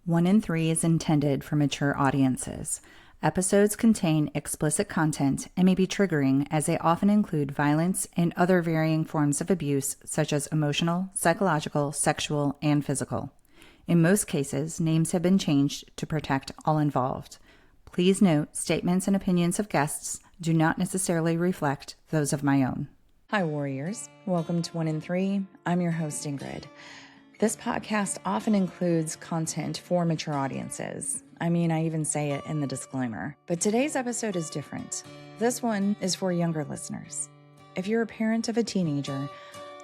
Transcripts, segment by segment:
1 in 3 is intended for mature audiences. Episodes contain explicit content and may be triggering as they often include violence and other varying forms of abuse such as emotional, psychological, sexual, and physical. In most cases, names have been changed to protect all involved. Please note, statements and opinions of guests do not necessarily reflect those of my own. Hi, warriors. Welcome to 1 in 3. I'm your host, Ingrid. This podcast often includes content for mature audiences. I even say it in the disclaimer. But today's episode is different. This one is for younger listeners. If you're a parent of a teenager,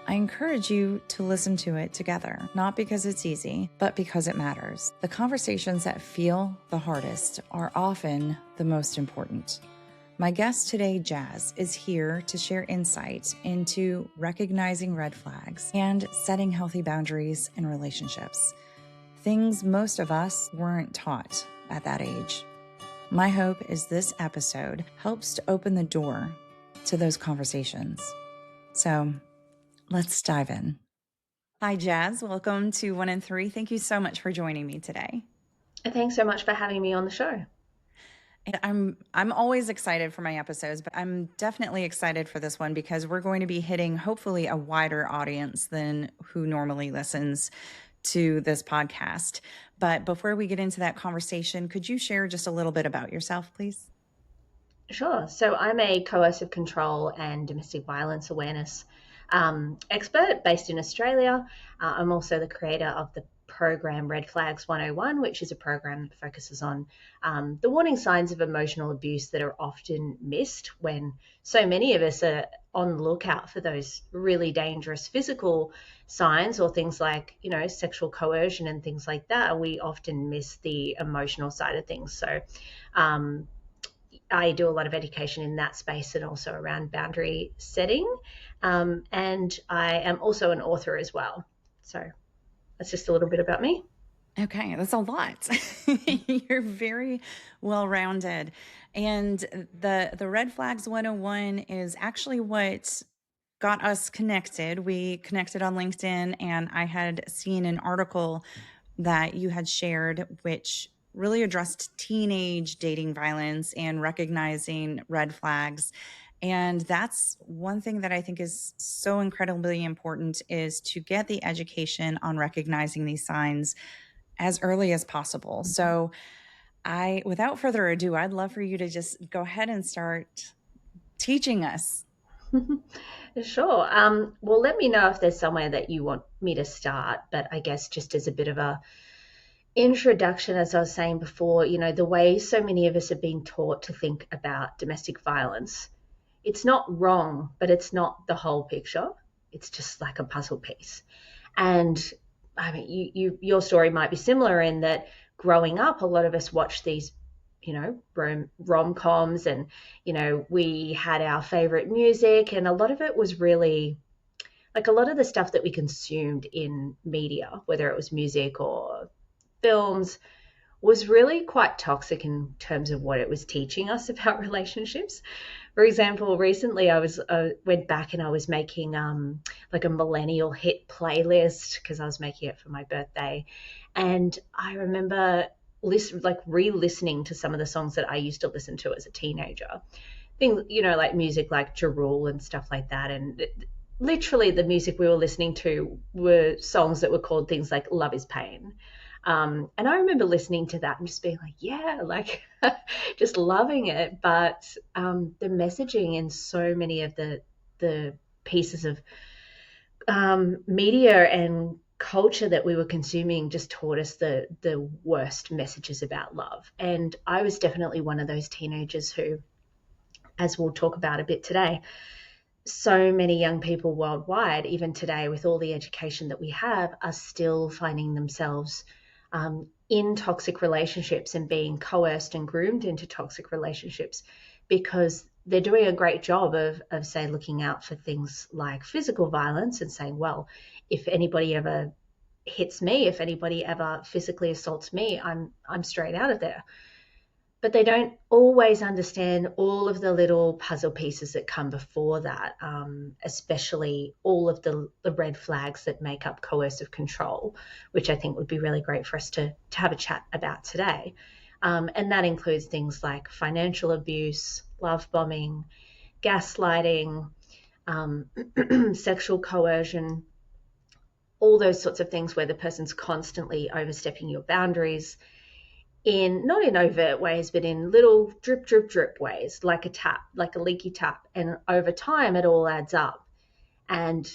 I encourage you to listen to it together, not because it's easy, but because it matters. The conversations that feel the hardest are often the most important. My guest today, Jas, is here to share insight into recognizing red flags and setting healthy boundaries in relationships. Things most of us weren't taught at that age. My hope is this episode helps to open the door to those conversations. So let's dive in. Hi, Jas. Welcome to 1 in 3. Thank you so much for joining me today. Thanks so much for having me on the show. And I'm always excited for my episodes, but I'm definitely excited for this one because we're going to be hitting hopefully a wider audience than who normally listens to this podcast. But before we get into that conversation, could you share just a little bit about yourself, please? Sure. So I'm a coercive control and domestic violence awareness expert based in Australia. I'm also the creator of the program Red Flags 101, which is a program that focuses on the warning signs of emotional abuse that are often missed when so many of us are on the lookout for those really dangerous physical signs or things like, sexual coercion and things like that. We often miss the emotional side of things. So I do a lot of education in that space and also around boundary setting. And I am also an author as well. So that's just a little bit about me. Okay, that's a lot. You're very well-rounded. And the Red Flags 101 is actually what got us connected. We connected on LinkedIn, and I had seen an article that you had shared, which really addressed teenage dating violence and recognizing red flags. And that's one thing that I think is so incredibly important, is to get the education on recognizing these signs as early as possible. So without further ado, I'd love for you to just go ahead and start teaching us. Sure. Well, let me know if there's somewhere that you want me to start, but I guess just as a bit of a introduction, as I was saying before, the way so many of us have been taught to think about domestic violence, it's not wrong, but it's not the whole picture. It's just like a puzzle piece. And your story might be similar in that growing up, a lot of us watched these, rom-coms and, we had our favorite music, and a lot of it was really like a lot of the stuff that we consumed in media, whether it was music or films, was really quite toxic in terms of what it was teaching us about relationships. For example, recently I went back and I was making like a millennial hit playlist because I was making it for my birthday, and I remember re-listening to some of the songs that I used to listen to as a teenager. Things, like music like Ja Rule and stuff like that, and literally the music we were listening to were songs that were called things like Love Is Pain. And I remember listening to that and just being like, yeah, like just loving it. But the messaging in so many of the pieces of media and culture that we were consuming just taught us the worst messages about love. And I was definitely one of those teenagers who, as we'll talk about a bit today, so many young people worldwide, even today with all the education that we have, are still finding themselves in toxic relationships and being coerced and groomed into toxic relationships because they're doing a great job of say, looking out for things like physical violence and saying, well, if anybody ever hits me, if anybody ever physically assaults me, I'm straight out of there. but they don't always understand all of the little puzzle pieces that come before that, especially all of the red flags that make up coercive control, which I think would be really great for us to have a chat about today. And that includes things like financial abuse, love bombing, gaslighting, sexual coercion, all those sorts of things where the person's constantly overstepping your boundaries in not in overt ways, but in little drip, drip, drip ways, like a tap, like a leaky tap. And over time, it all adds up. And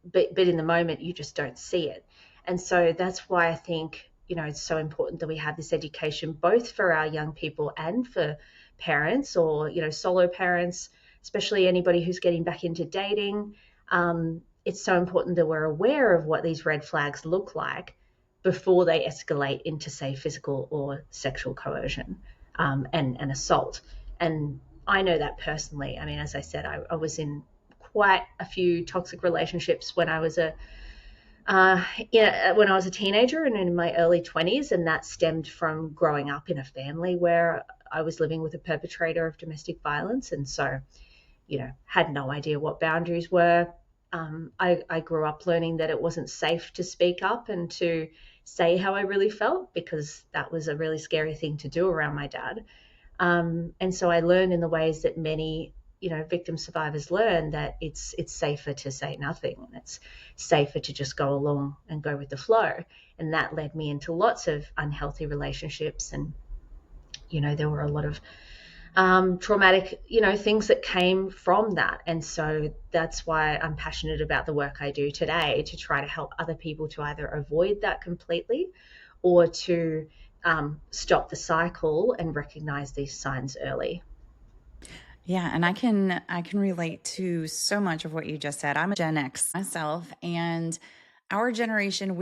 but in the moment, you just don't see it. And so that's why I think, it's so important that we have this education, both for our young people and for parents or, solo parents, especially anybody who's getting back into dating. It's so important that we're aware of what these red flags look like before they escalate into, say, physical or sexual coercion, and assault. And I know that personally. I mean, as I said, I was in quite a few toxic relationships when I was when I was a teenager and in my early 20s, and that stemmed from growing up in a family where I was living with a perpetrator of domestic violence, and so had no idea what boundaries were. I grew up learning that it wasn't safe to speak up and to say how I really felt, because that was a really scary thing to do around my dad. And so I learned in the ways that many, victim survivors learn, that it's safer to say nothing, and it's safer to just go along and go with the flow. And that led me into lots of unhealthy relationships. And, there were a lot of traumatic, things that came from that. And so that's why I'm passionate about the work I do today, to try to help other people to either avoid that completely or to stop the cycle and recognize these signs early. Yeah, and I can relate to so much of what you just said. I'm a Gen X myself, and our generation,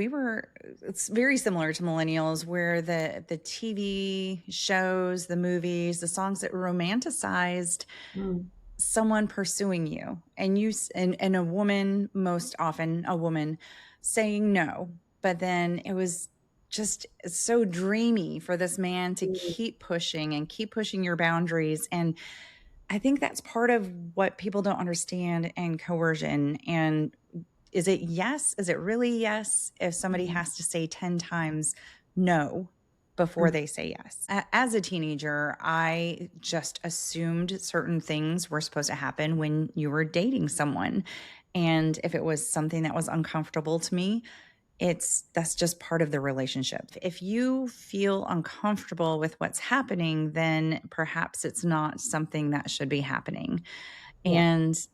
it's very similar to millennials, where the TV shows, the movies, the songs that romanticized Mm. someone pursuing you, and a woman, most often a woman, saying no. But then it was just so dreamy for this man to keep pushing and keep pushing your boundaries. And I think that's part of what people don't understand in coercion. And is it yes? Is it really yes if somebody Mm. has to say 10 times no before they say yes? As a teenager, I just assumed certain things were supposed to happen when you were dating someone. And if it was something that was uncomfortable to me, that's just part of the relationship. If you feel uncomfortable with what's happening, then perhaps it's not something that should be happening. Yeah. And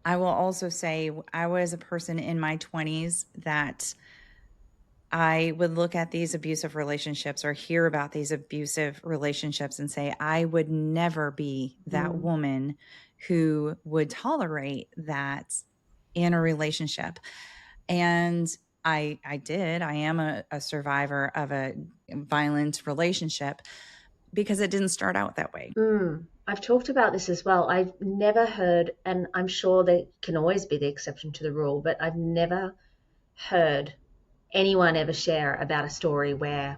I will also say, I was a person in my 20s that I would look at these abusive relationships or hear about these abusive relationships and say, I would never be that Mm. woman who would tolerate that in a relationship. And I did. I am a survivor of a violent relationship because it didn't start out that way. I've talked about this as well. I've never heard, and I'm sure there can always be the exception to the rule, but I've never heard anyone ever share about a story where,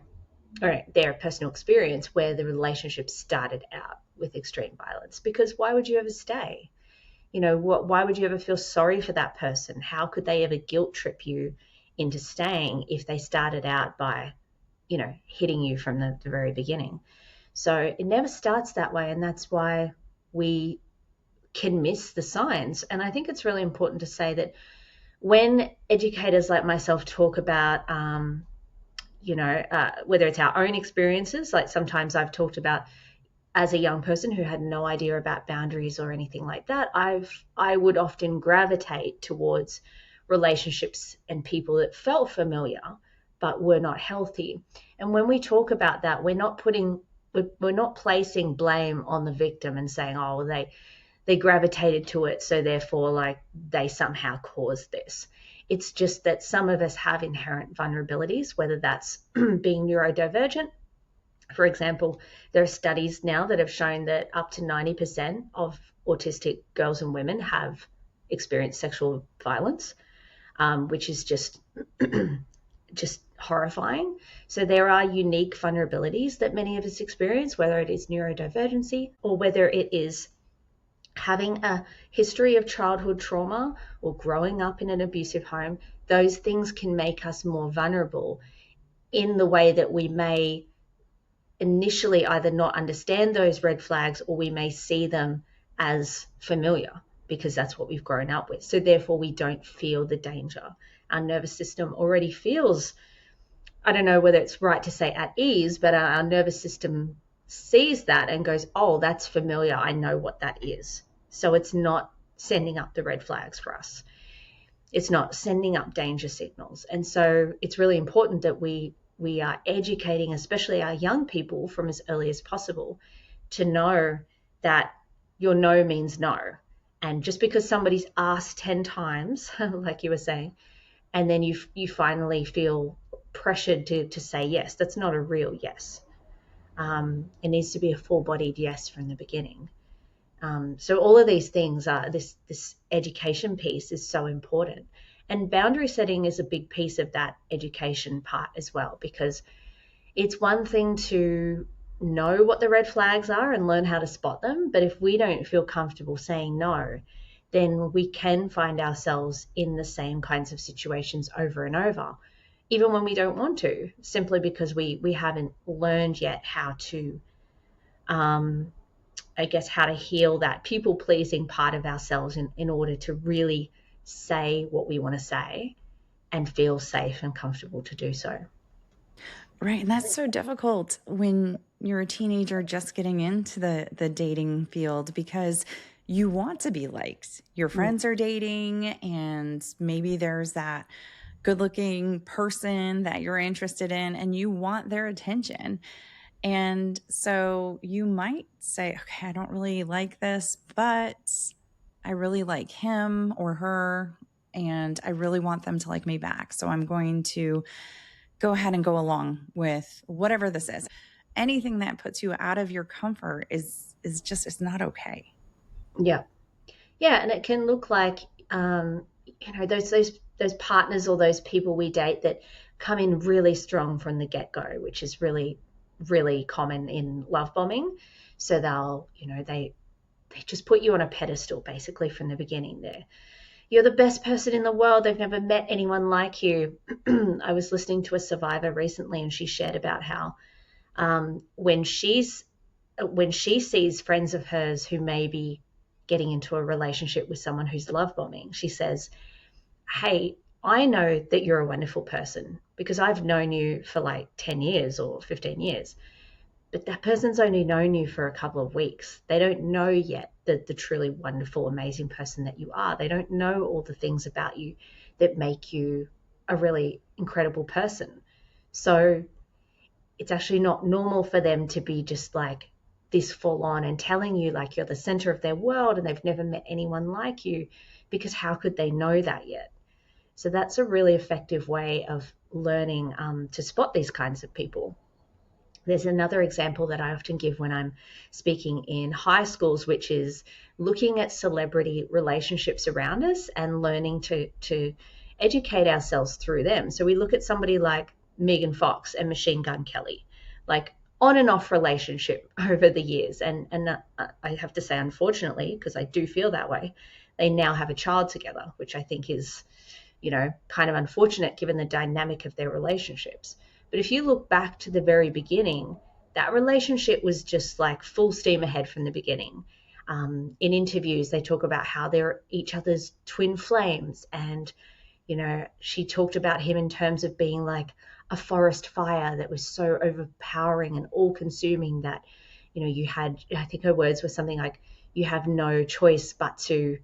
or their personal experience where the relationship started out with extreme violence. Because why would you ever stay? Why would you ever feel sorry for that person? How could they ever guilt trip you into staying if they started out by, hitting you from the very beginning? So it never starts that way. And that's why we can miss the signs. And I think it's really important to say that when educators like myself talk about, whether it's our own experiences, like sometimes I've talked about as a young person who had no idea about boundaries or anything like that, I would often gravitate towards relationships and people that felt familiar but were not healthy. And when we talk about that, we're not placing blame on the victim and saying, oh, well, they gravitated to it, so therefore, like, they somehow caused this. It's just that some of us have inherent vulnerabilities, whether that's being neurodivergent. For example, there are studies now that have shown that up to 90% of autistic girls and women have experienced sexual violence, which is just horrifying. So there are unique vulnerabilities that many of us experience, whether it is neurodivergency or whether it is having a history of childhood trauma or growing up in an abusive home. Those things can make us more vulnerable in the way that we may initially either not understand those red flags, or we may see them as familiar because that's what we've grown up with. So therefore we don't feel the danger. Our nervous system already feels, I don't know whether it's right to say at ease, but our nervous system sees that and goes, oh, that's familiar. I know what that is. So it's not sending up the red flags for us. It's not sending up danger signals. And so it's really important that we are educating, especially our young people, from as early as possible to know that your no means no. And just because somebody's asked 10 times, like you were saying, and then you finally feel pressured to say yes, that's not a real yes. It needs to be a full-bodied yes from the beginning. So all of these things are, this education piece is so important. And boundary setting is a big piece of that education part as well, because it's one thing to know what the red flags are and learn how to spot them. But if we don't feel comfortable saying no, then we can find ourselves in the same kinds of situations over and over, even when we don't want to, simply because we haven't learned yet how to, I guess, how to heal that people-pleasing part of ourselves in order to really say what we want to say and feel safe and comfortable to do so. Right. And that's so difficult when you're a teenager just getting into the dating field, because you want to be liked. Your friends are dating, and maybe there's that good-looking person that you're interested in, and you want their attention. And so you might say, okay, I don't really like this, but I really like him or her, and I really want them to like me back. So I'm going to go ahead and go along with whatever this is. Anything that puts you out of your comfort is just, it's not okay. Yeah. Yeah. And it can look like, those partners or those people we date that come in really strong from the get-go, which is really, really common in love bombing. So they just put you on a pedestal basically from the beginning there. You're the best person in the world. They've never met anyone like you. I was listening to a survivor recently, and she shared about how when she sees friends of hers who may be getting into a relationship with someone who's love bombing, she says, hey, I know that you're a wonderful person because I've known you for like 10 years or 15 years. But that person's only known you for a couple of weeks. They don't know yet the truly wonderful, amazing person that you are. They don't know all the things about you that make you a really incredible person. So it's actually not normal for them to be just like this full on and telling you like you're the center of their world and they've never met anyone like you, because how could they know that yet? So that's a really effective way of learning to spot these kinds of people. There's another example that I often give when I'm speaking in high schools, which is looking at celebrity relationships around us and learning to educate ourselves through them. So we look at somebody like Megan Fox and Machine Gun Kelly, like on and off relationship over the years. And I have to say, unfortunately, because I do feel that way, they now have a child together, which I think is, kind of unfortunate given the dynamic of their relationships. But if you look back to the very beginning, that relationship was just like full steam ahead from the beginning. In interviews, they talk about how they're each other's twin flames. And, she talked about him in terms of being like a forest fire that was so overpowering and all consuming that, you had, I think her words were something like, you have no choice but to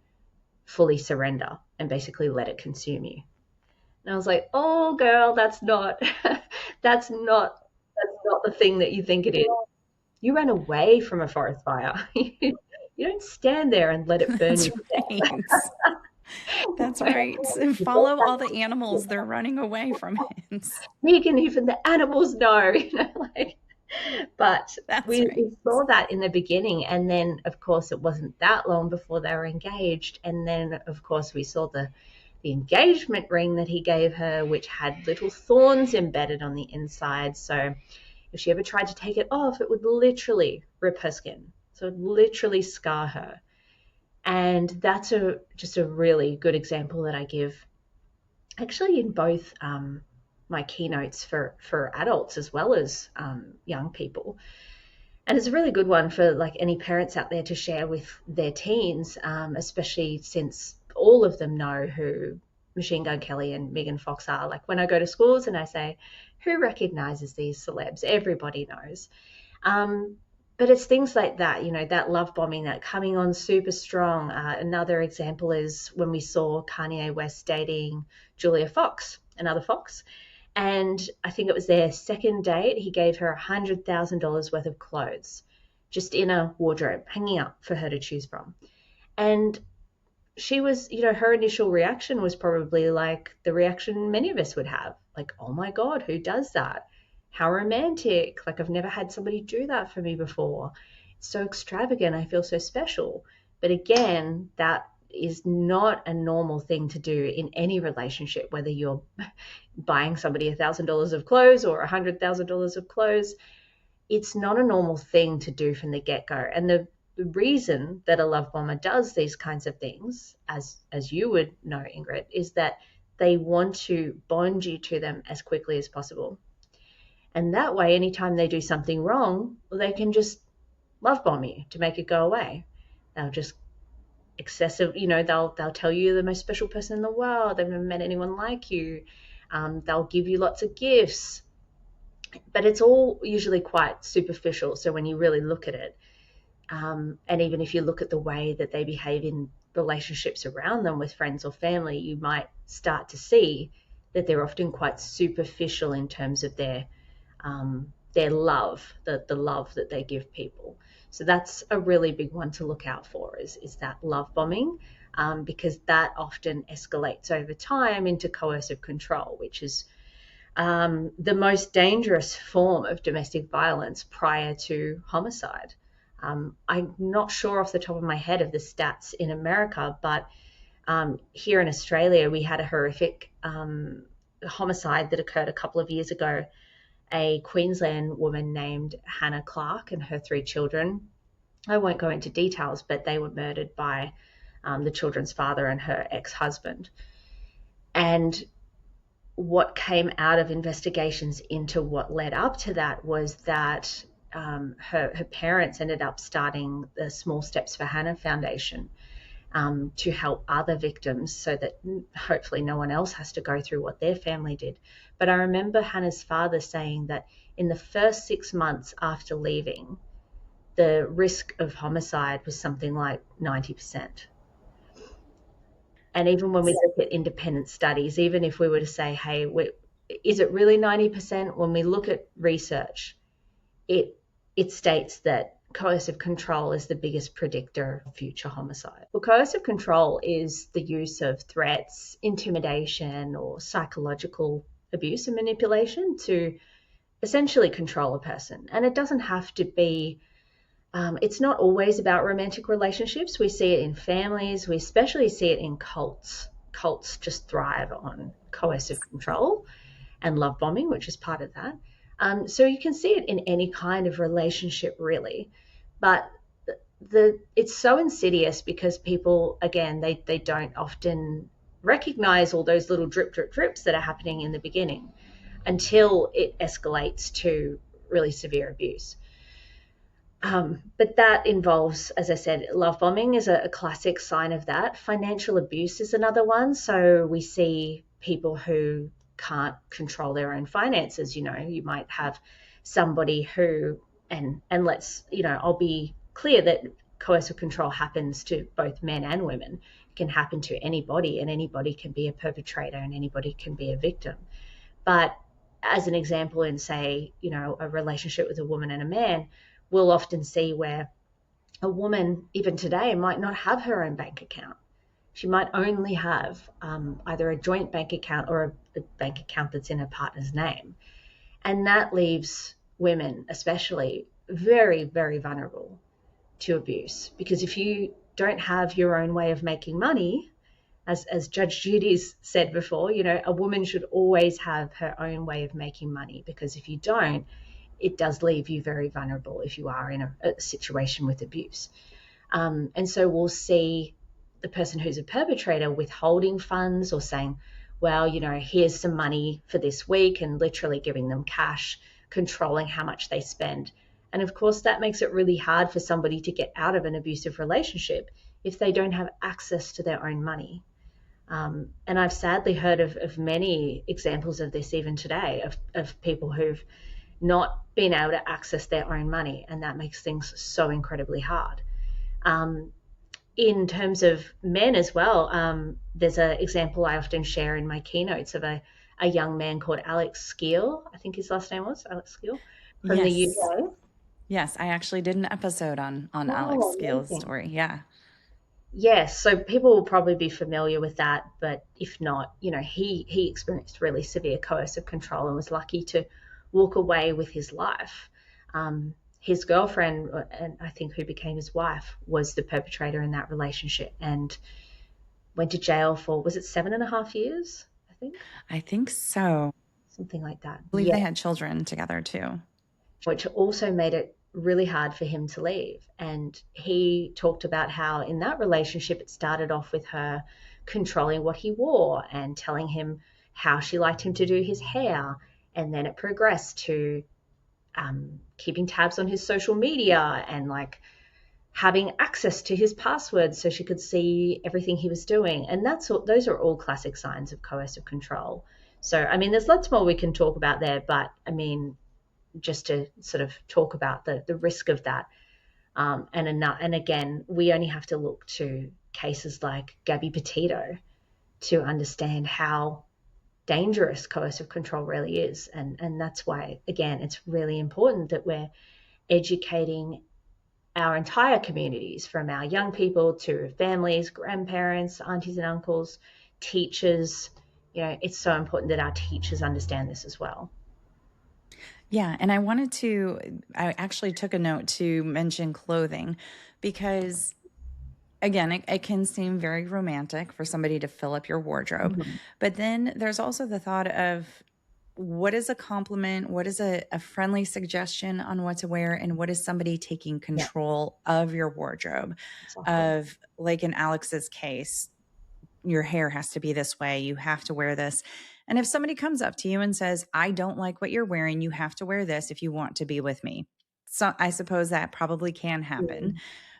fully surrender and basically let it consume you. And I was like, oh girl, that's not that's not the thing that you think it is. You ran away from a forest fire. You don't stand there and let it burn That's you. right. That's right. Follow all the animals they're running away from it. Megan, even the animals know, but That's we right. saw that in the beginning. And then, of course, it wasn't that long before they were engaged. And then, of course, we saw the the engagement ring that he gave her, which had little thorns embedded on the inside. So if she ever tried to take it off, it would literally rip her skin. So it would literally scar her. And that's just a really good example that I give actually in both my keynotes for adults as well as young people. And it's a really good one for like any parents out there to share with their teens, especially since all of them know who Machine Gun Kelly and Megan Fox are. Like when I go to schools and I say, who recognizes these celebs? Everybody knows. But it's things like that, that love bombing, that coming on super strong. Another example is when we saw Kanye West dating Julia Fox, another Fox. And I think it was their second date. He gave her $100,000 worth of clothes just in a wardrobe, hanging up for her to choose from. And she was, her initial reaction was probably like the reaction many of us would have, like, oh my God, who does that? How romantic. Like, I've never had somebody do that for me before. It's so extravagant. I feel so special. But again, that is not a normal thing to do in any relationship, whether you're buying somebody $1,000 of clothes or $100,000 of clothes. It's not a normal thing to do from the get-go. And the reason that a love bomber does these kinds of things, as you would know, Ingrid, is that they want to bond you to them as quickly as possible. And that way, anytime they do something wrong, they can just love bomb you to make it go away. They'll just excessive, they'll tell you you're the most special person in the world. They've never met anyone like you. They'll give you lots of gifts. But it's all usually quite superficial. So when you really look at it, and even if you look at the way that they behave in relationships around them with friends or family, you might start to see that they're often quite superficial in terms of their love, the love that they give people. So that's a really big one to look out for is that love bombing, because that often escalates over time into coercive control, which is the most dangerous form of domestic violence prior to homicide. I'm not sure off the top of my head of the stats in America, but here in Australia, we had a horrific homicide that occurred a couple of years ago. A Queensland woman named Hannah Clark and her 3 children. I won't go into details, but they were murdered by the children's father and her ex-husband. And what came out of investigations into what led up to that was that her parents ended up starting the Small Steps for Hannah Foundation to help other victims so that hopefully no one else has to go through what their family did. But I remember Hannah's father saying that in the first 6 months after leaving, the risk of homicide was something like 90%. And even when we look at independent studies, even if we were to say, hey, is it really 90%? When we look at research, it states that coercive control is the biggest predictor of future homicide. Well, coercive control is the use of threats, intimidation, or psychological abuse and manipulation to essentially control a person. And it doesn't have to be, it's not always about romantic relationships. We see it in families. We especially see it in cults. Cults just thrive on coercive control and love bombing, which is part of that. So you can see it in any kind of relationship, really. But it's so insidious because people, again, they don't often recognize all those little drip, drip, drips that are happening in the beginning until it escalates to really severe abuse. But that involves, as I said, love bombing is a classic sign of that. Financial abuse is another one. So we see people who can't control their own finances. You might have somebody who, and let's, I'll be clear that coercive control happens to both men and women. It can happen to anybody, and anybody can be a perpetrator and anybody can be a victim. But as an example, in say, a relationship with a woman and a man, we'll often see where a woman, even today, might not have her own bank account. She might only have either a joint bank account or a bank account that's in her partner's name. And that leaves women especially very, very vulnerable to abuse. Because if you don't have your own way of making money, as Judge Judy's said before, a woman should always have her own way of making money, because if you don't, it does leave you very vulnerable if you are in a situation with abuse. And so we'll see the person who's a perpetrator withholding funds, or saying, well, here's some money for this week, and literally giving them cash, controlling how much they spend. And of course, that makes it really hard for somebody to get out of an abusive relationship if they don't have access to their own money. And I've sadly heard of many examples of this even today, of people who've not been able to access their own money, and that makes things so incredibly hard. Um, in terms of men as well, there's an example I often share in my keynotes of a young man called Alex Skeel. I think his last name was Alex Skeel, from the Yes. UK. Yes, I actually did an episode on Alex Oh, Skeel's amazing. story. Yeah. Yes, so people will probably be familiar with that, but if not, he experienced really severe coercive control and was lucky to walk away with his life. His girlfriend, and I think who became his wife, was the perpetrator in that relationship, and went to jail for, was it 7.5 years? I think I think so. something like that. I believe Yeah, they had children together too. which also made it really hard for him to leave. And he talked about how in that relationship, it started off with her controlling what he wore and telling him how she liked him to do his hair. And then it progressed to keeping tabs on his social media, and like having access to his passwords so she could see everything he was doing. And those are all classic signs of coercive control. So, I mean, there's lots more we can talk about there, but I mean, just to sort of talk about the risk of that. And again, we only have to look to cases like Gabby Petito to understand how dangerous coercive control really is. And that's why, again, it's really important that we're educating our entire communities, from our young people to families, grandparents, aunties and uncles, teachers. It's so important that our teachers understand this as well. Yeah, and I actually took a note to mention clothing because, again, it can seem very romantic for somebody to fill up your wardrobe. Mhm. But then there's also the thought of what is a compliment? What is a friendly suggestion on what to wear? And what is somebody taking Yeah, control of your wardrobe? exactly. Of, like in Alex's case, your hair has to be this way. You have to wear this. And if somebody comes up to you and says, I don't like what you're wearing, you have to wear this if you want to be with me. So I suppose that probably can happen, Mm.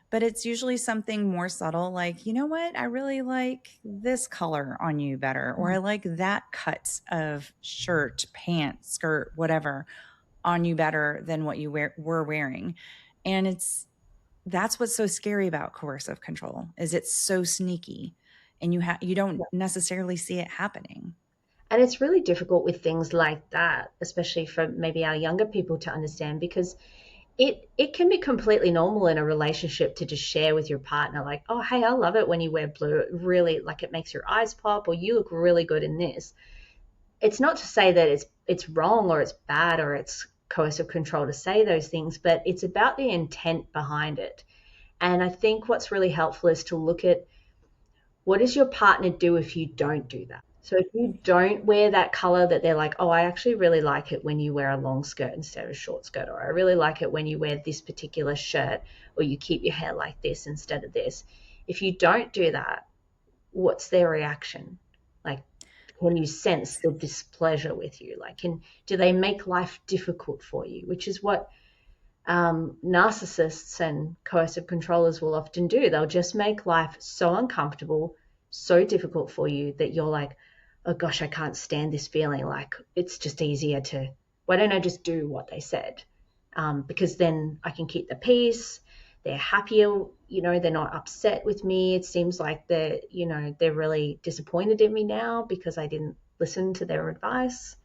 but it's usually something more subtle, like, you know what? I really like this color on you better, or I like that cut of shirt, pants, skirt, whatever on you better than what were wearing. And that's what's so scary about coercive control is it's so sneaky and you don't necessarily see it happening. And it's really difficult with things like that, especially for maybe our younger people to understand, because it can be completely normal in a relationship to just share with your partner, like, oh, hey, I love it when you wear blue. It really, like, it makes your eyes pop, or you look really good in this. It's not to say that it's wrong or it's bad or it's coercive control to say those things, but it's about the intent behind it. And I think what's really helpful is to look at, what does your partner do if you don't do that? So if you don't wear that color that they're like, oh, I actually really like it when you wear a long skirt instead of a short skirt, or I really like it when you wear this particular shirt, or you keep your hair like this instead of this. If you don't do that, what's their reaction? Like, can you sense the displeasure with you? Like, do they make life difficult for you? Which is what narcissists and coercive controllers will often do. They'll just make life so uncomfortable, so difficult for you that you're like, oh gosh, I can't stand this feeling. Like, it's just easier to, why don't I just do what they said? Because then I can keep the peace. They're happier, they're not upset with me. It seems like they're really disappointed in me now because I didn't listen to their advice.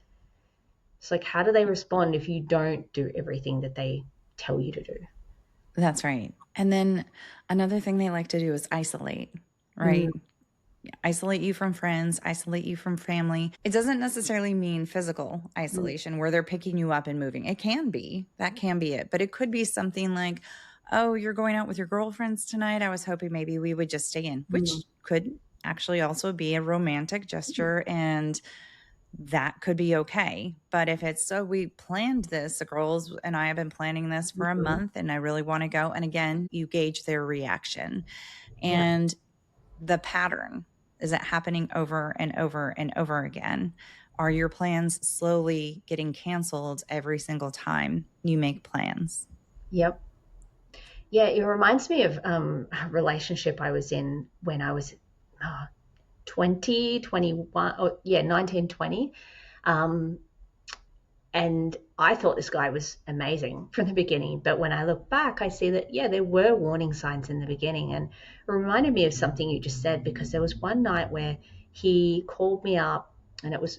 It's like, how do they respond if you don't do everything that they tell you to do? That's right. And then another thing they like to do is isolate, Mm, right? Isolate you from friends, isolate you from family. It doesn't necessarily mean physical mm, isolation where they're picking you up and moving. It can be, that can be it. But it could be something like, oh, you're going out with your girlfriends tonight. I was hoping maybe we would just stay in, mm. which could actually also be a romantic gesture, and that could be okay. But if it's, so we planned this, the girls and I have been planning this for a Mhm. month and I really want to go. And again, you gauge their reaction Yeah. and the pattern. Is it happening over and over and over again? Are your plans slowly getting canceled every single time you make plans? Yep. Yeah, it reminds me of a relationship I was in when I was uh, 20, 21, or yeah, 19, 20. Um, and I thought this guy was amazing from the beginning. But when I look back, I see that, yeah, there were warning signs in the beginning. And it reminded me of something you just said, because there was one night where he called me up, and it was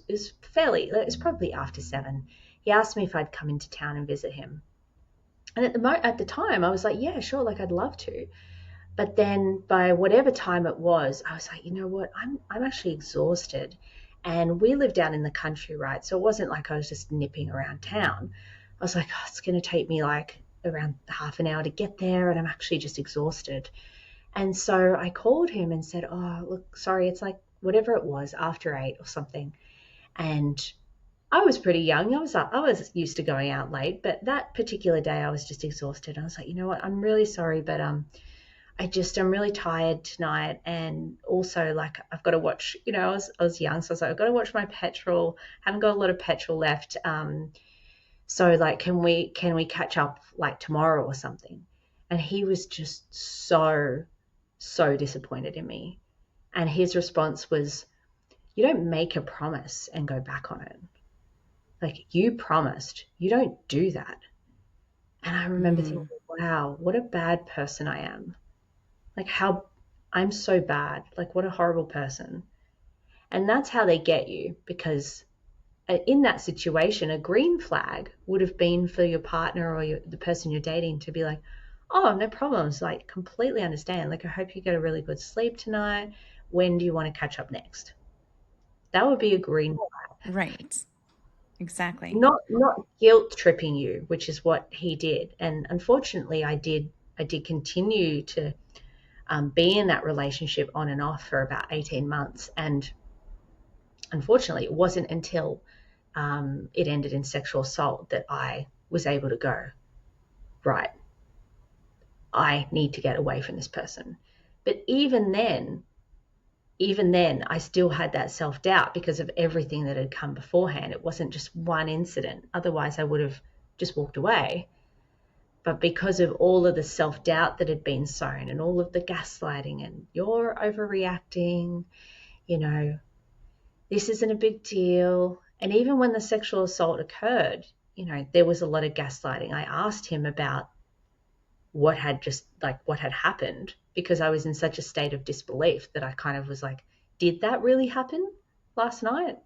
probably after 7. He asked me if I'd come into town and visit him. And at the time, I was like, yeah, sure, like I'd love to. But then by whatever time it was, I was like, you know what? I'm actually exhausted. And we live down in the country, right? So it wasn't like I was just nipping around town. I was like, oh, it's going to take me like around half an hour to get there, and I'm actually just exhausted. And so I called him and said, oh, look, sorry, it's like whatever it was, after 8 or something. And I was pretty young. I was used to going out late, but that particular day I was just exhausted. I was like, you know what? I'm really sorry, but I'm really tired tonight, and also like I've got to watch. I was young, so I was like, I've got to watch my petrol. Haven't got a lot of petrol left. So like, can we catch up like tomorrow or something? And he was just so disappointed in me. And his response was, "You don't make a promise and go back on it. Like you promised, you don't do that." And I remember thinking, Mm, wow, what a bad person I am. Like how I'm so bad. Like what a horrible person. And that's how they get you, because in that situation, a green flag would have been for your partner or the person you're dating to be like, oh, no problems. Like completely understand. Like I hope you get a really good sleep tonight. When do you want to catch up next? That would be a green flag. right. Exactly. Not guilt tripping you, which is what he did. And unfortunately, I did continue to be in that relationship on and off for about 18 months. And unfortunately, it wasn't until it ended in sexual assault that I was able to go, right, I need to get away from this person. But even then, I still had that self doubt because of everything that had come beforehand. It wasn't just one incident. Otherwise, I would have just walked away. But because of all of the self doubt that had been sown and all of the gaslighting and you're overreacting, you know, this isn't a big deal. And even when the sexual assault occurred, there was a lot of gaslighting. I asked him about what had happened, because I was in such a state of disbelief that I kind of was like, did that really happen last night?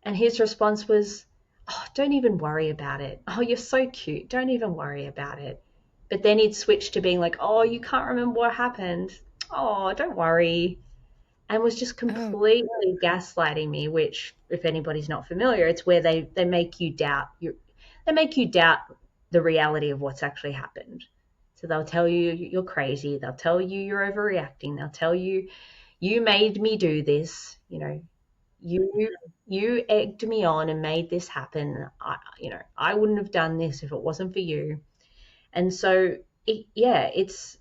And his response was, oh, don't even worry about it. Oh, you're so cute. Don't even worry about it. But then he'd switch to being like, oh, you can't remember what happened. Oh, don't worry. And was just Oh, completely gaslighting me, which, if anybody's not familiar, it's where they make you doubt the reality of what's actually happened. So they'll tell you you're crazy. They'll tell you you're overreacting. They'll tell you you made me do this. You egged me on and made this happen. I wouldn't have done this if it wasn't for you. And so, yeah, it's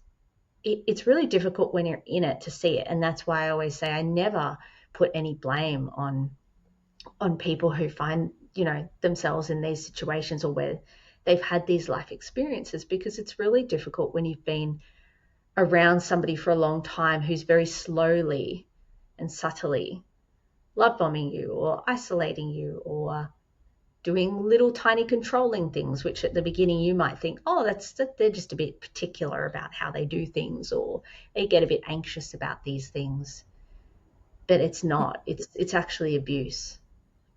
really difficult when you're in it to see it, and that's why I always say I never put any blame on people who find themselves in these situations, or where they've had these life experiences, because it's really difficult when you've been around somebody for a long time who's very slowly and subtly love bombing you or isolating you, or doing little tiny controlling things, which at the beginning you might think, oh, that they're just a bit particular about how they do things, or they get a bit anxious about these things. But it's not. It's actually abuse.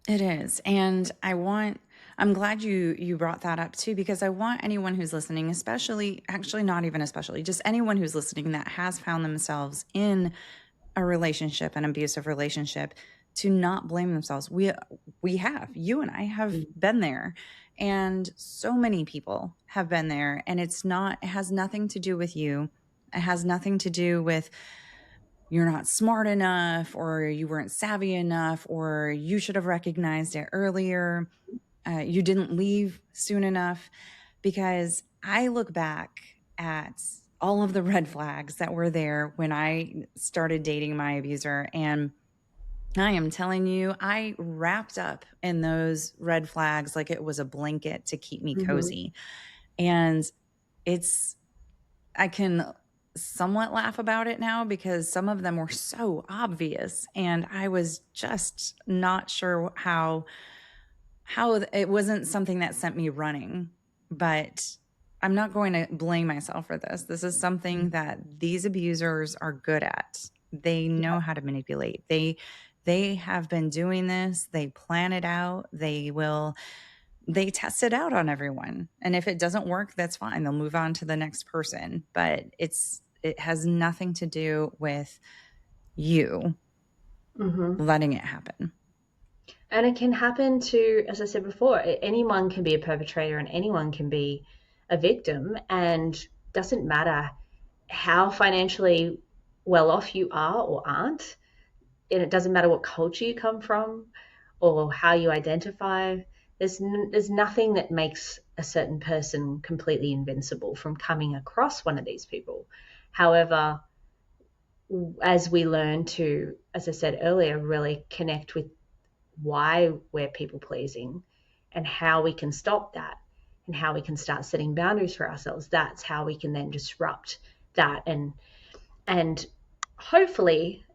it is. And I'm glad you brought that up too, because I want anyone who's listening, especially, actually not even especially, just anyone who's listening that has found themselves in a relationship, an abusive relationship, to not blame themselves. You and I have been there, and so many people have been there, and it has nothing to do with you. It has nothing to do with you're not smart enough, or you weren't savvy enough, or you should have recognized it earlier. You didn't leave soon enough. Because I look back at all of the red flags that were there when I started dating my abuser. And I am telling you, I wrapped up in those red flags like it was a blanket to keep me Mm-hmm. cozy. And it's, I can somewhat laugh about it now because some of them were so obvious. And I was just not sure how it wasn't something that sent me running, but I'm not going to blame myself for this. This is something that these abusers are good at. They know how to manipulate. They have been doing this. They plan it out. They test it out on everyone. And if it doesn't work, that's fine. They'll move on to the next person. But it has nothing to do with you Mm-hmm. letting it happen. And it can happen to, as I said before, anyone can be a perpetrator and anyone can be a victim. And doesn't matter how financially well off you are or aren't. And it doesn't matter what culture you come from or how you identify. There's nothing that makes a certain person completely invincible from coming across one of these people. However, as we learn to, as I said earlier, really connect with why we're people pleasing and how we can stop that and how we can start setting boundaries for ourselves, that's how we can then disrupt that and hopefully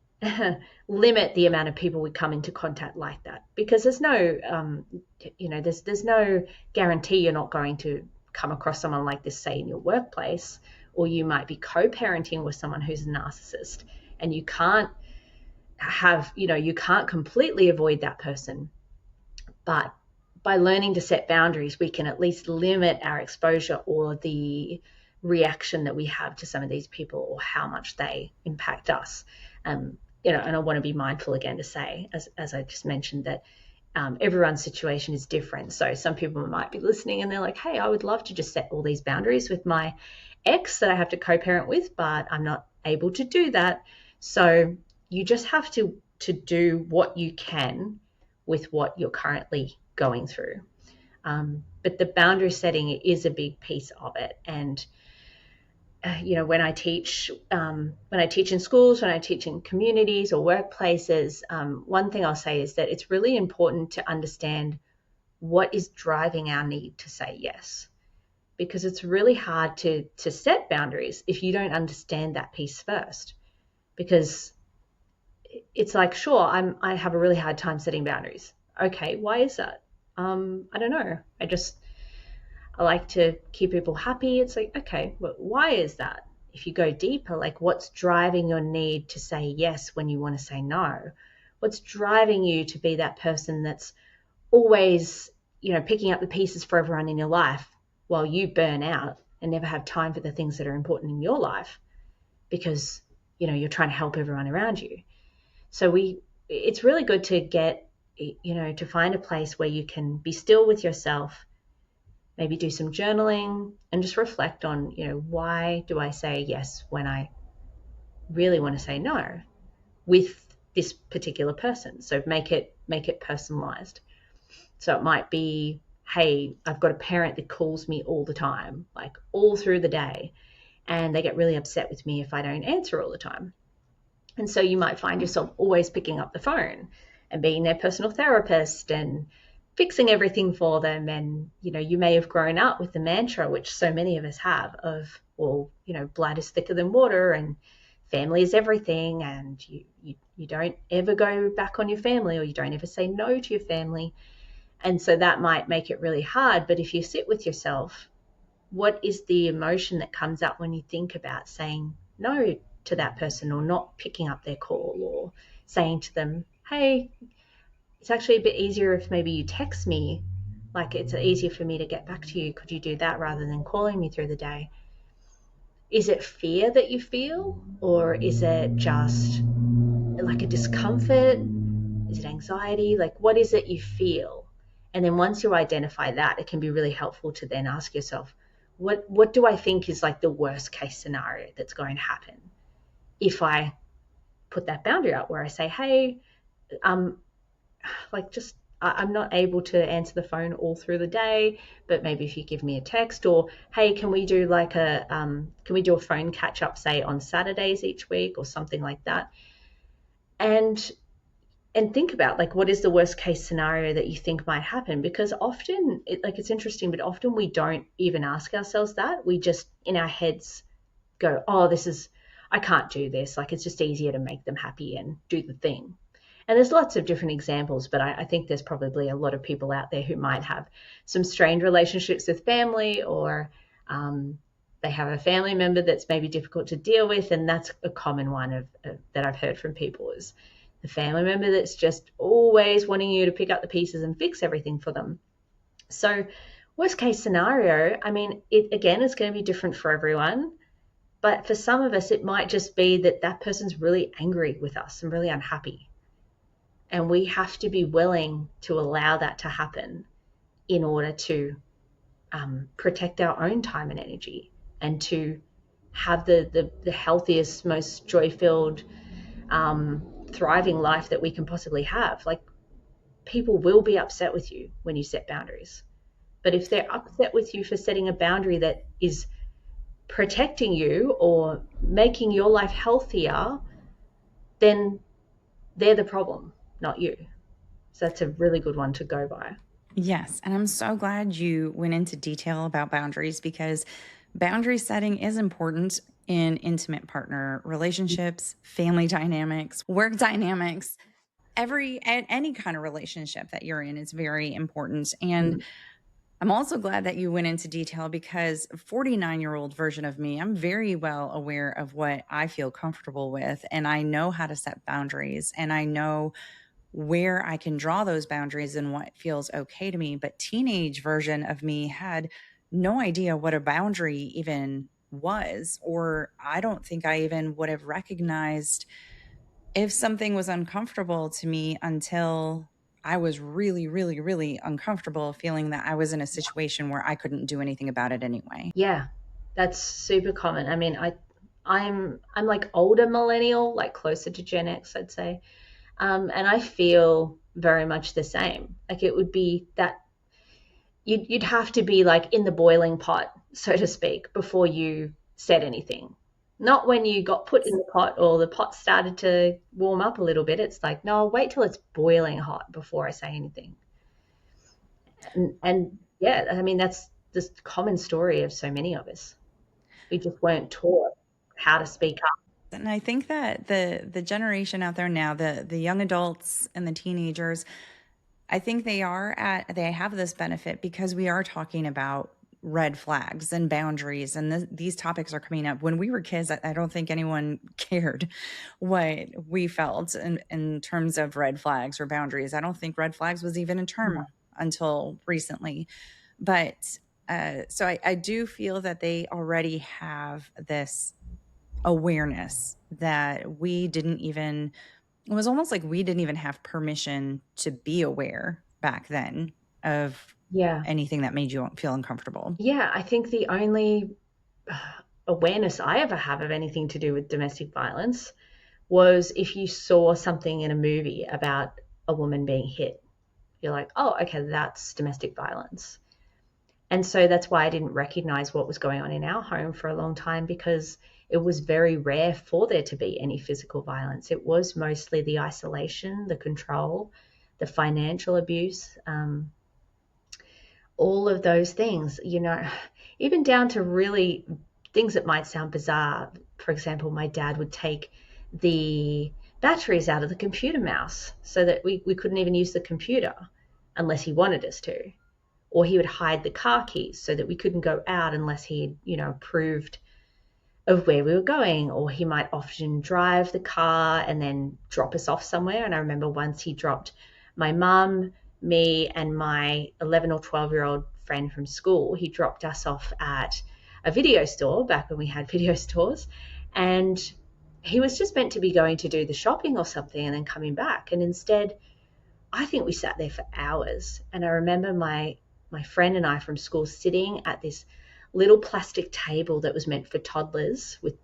limit the amount of people we come into contact like that, because there's no there's no guarantee you're not going to come across someone like this, say in your workplace, or you might be co-parenting with someone who's a narcissist, and you can't you can't completely avoid that person, but by learning to set boundaries, we can at least limit our exposure or the reaction that we have to some of these people or how much they impact us. And I want to be mindful again to say, as I just mentioned, that everyone's situation is different. So some people might be listening and they're like, hey, I would love to just set all these boundaries with my ex that I have to co-parent with, but I'm not able to do that. So you just have to do what you can with what you're currently going through. But the boundary setting is a big piece of it. And when I teach in schools, when I teach in communities or workplaces, one thing I'll say is that it's really important to understand what is driving our need to say yes, because it's really hard to set boundaries if you don't understand that piece first. Because it's like, sure, I have a really hard time setting boundaries. Okay, why is that? I don't know. I like to keep people happy. It's like, okay, but why is that? If you go deeper, like what's driving your need to say yes when you want to say no? What's driving you to be that person that's always, picking up the pieces for everyone in your life while you burn out and never have time for the things that are important in your life because, you're trying to help everyone around you. So it's really good to get, to find a place where you can be still with yourself, maybe do some journaling and just reflect on, why do I say yes when I really want to say no with this particular person? So make it personalized. So it might be, hey, I've got a parent that calls me all the time, like all through the day, and they get really upset with me if I don't answer all the time. And so you might find yourself always picking up the phone and being their personal therapist and fixing everything for them. And, you may have grown up with the mantra, which so many of us have, of, well, blood is thicker than water and family is everything. And you don't ever go back on your family, or you don't ever say no to your family. And so that might make it really hard. But if you sit with yourself, what is the emotion that comes up when you think about saying no to that person, or not picking up their call, or saying to them, hey, it's actually a bit easier if maybe you text me, like it's easier for me to get back to you, could you do that rather than calling me through the day? Is it fear that you feel, or is it just like a discomfort? Is it anxiety? Like, what is it you feel? And then once you identify that, it can be really helpful to then ask yourself, what do I think is like the worst case scenario that's going to happen if I put that boundary up where I say, hey, like just I'm not able to answer the phone all through the day, but maybe if you give me a text, or hey, can we do a phone catch up, say on Saturdays each week or something like that, and think about like what is the worst case scenario that you think might happen, because often it's interesting, but often we don't even ask ourselves that. We just in our heads go, oh, I can't do this, like it's just easier to make them happy and do the thing. And there's lots of different examples, but I think there's probably a lot of people out there who might have some strained relationships with family, or they have a family member that's maybe difficult to deal with. And that's a common one that I've heard from people, is the family member that's just always wanting you to pick up the pieces and fix everything for them. So worst case scenario, I mean, again, it's going to be different for everyone. But for some of us, it might just be that person's really angry with us and really unhappy. And we have to be willing to allow that to happen in order to protect our own time and energy, and to have the healthiest, most joy-filled, thriving life that we can possibly have. Like, people will be upset with you when you set boundaries. But if they're upset with you for setting a boundary that is protecting you or making your life healthier, then they're the problem, not you. So that's a really good one to go by. Yes. And I'm so glad you went into detail about boundaries, because boundary setting is important in intimate partner relationships, family dynamics, work dynamics. Any kind of relationship that you're in is very important. And I'm also glad that you went into detail, because 49-year-old version of me, I'm very well aware of what I feel comfortable with, and I know how to set boundaries, and I know where I can draw those boundaries and what feels okay to me. But teenage version of me had no idea what a boundary even was, or I don't think I even would have recognized if something was uncomfortable to me until I was really, really, really uncomfortable feeling that I was in a situation where I couldn't do anything about it anyway. Yeah, that's super common. I mean, I'm like older millennial, like closer to Gen X, I'd say. And I feel very much the same. Like it would be that you'd have to be like in the boiling pot, so to speak, before you said anything. Not when you got put in the pot or the pot started to warm up a little bit. It's like, no, I'll wait till it's boiling hot before I say anything. And yeah, I mean, that's the common story of so many of us. We just weren't taught how to speak up. And I think that the generation out there now, the young adults and the teenagers, I think they have this benefit because we are talking about red flags and boundaries, and these topics are coming up. When we were kids, I don't think anyone cared what we felt in terms of red flags or boundaries. I don't think red flags was even a term until recently. But so I do feel that they already have this awareness that it was almost like we didn't even have permission to be aware back then of Yeah. anything that made you feel uncomfortable. Yeah, I think the only awareness I ever have of anything to do with domestic violence was if you saw something in a movie about a woman being hit. You're like, oh, okay, that's domestic violence. And so that's why I didn't recognize what was going on in our home for a long time, because it was very rare for there to be any physical violence. It was mostly the isolation, the control, the financial abuse, all of those things, even down to really things that might sound bizarre. For example, my dad would take the batteries out of the computer mouse so that we couldn't even use the computer unless he wanted us to. Or he would hide the car keys so that we couldn't go out unless he approved of where we were going. Or he might often drive the car and then drop us off somewhere. And I remember once he dropped my mum, me, and my 11 or 12-year-old friend from school. He dropped us off at a video store back when we had video stores. And he was just meant to be going to do the shopping or something and then coming back. And instead, I think we sat there for hours. And I remember my friend and I from school sitting at this little plastic table that was meant for toddlers with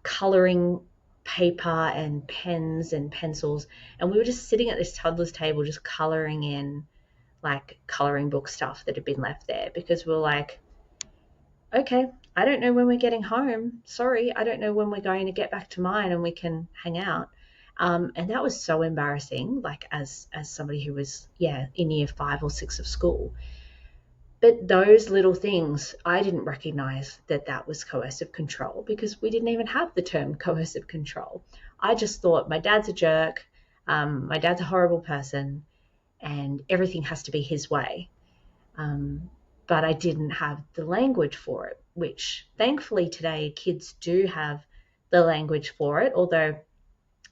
coloring paper and pens and pencils, and we were just sitting at this toddler's table just coloring in like coloring book stuff that had been left there, because we were like, okay, I don't know when we're getting home. Sorry, I don't know when we're going to get back to mine and we can hang out. And that was so embarrassing, like as somebody who was, in year 5 or 6 of school. But those little things, I didn't recognize that that was coercive control, because we didn't even have the term coercive control. I just thought my dad's a jerk, my dad's a horrible person, and everything has to be his way. But I didn't have the language for it, which thankfully today kids do have the language for it, although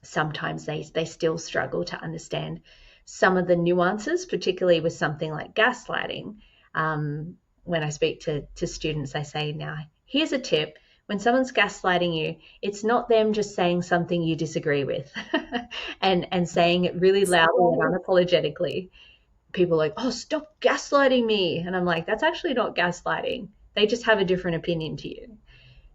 sometimes they still struggle to understand some of the nuances, particularly with something like gaslighting. When I speak to students, I say, now, here's a tip. When someone's gaslighting you, it's not them just saying something you disagree with and saying it really loudly and unapologetically. People are like, oh, stop gaslighting me. And I'm like, that's actually not gaslighting. They just have a different opinion to you.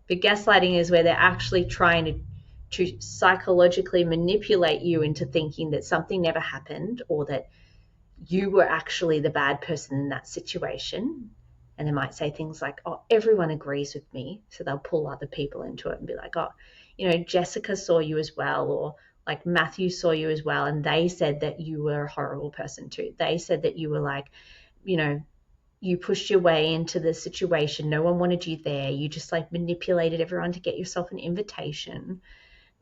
But gaslighting is where they're actually trying to psychologically manipulate you into thinking that something never happened, or that you were actually the bad person in that situation. And they might say things like, oh, everyone agrees with me. So they'll pull other people into it and be like, oh, Jessica saw you as well, or like Matthew saw you as well, and they said that you were a horrible person too. They said that you were like, you pushed your way into the situation. No one wanted you there. You just like manipulated everyone to get yourself an invitation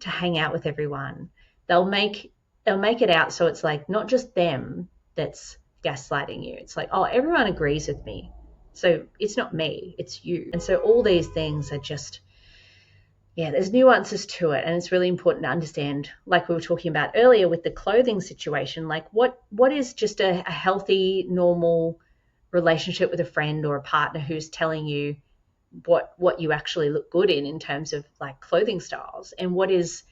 to hang out with everyone. They'll make it out so it's like not just them that's gaslighting you. It's like, oh, everyone agrees with me. So it's not me, it's you. And so all these things are just, there's nuances to it. And it's really important to understand, like we were talking about earlier with the clothing situation, like what is just a healthy, normal relationship with a friend or a partner who's telling you what you actually look good in terms of like clothing styles, and what is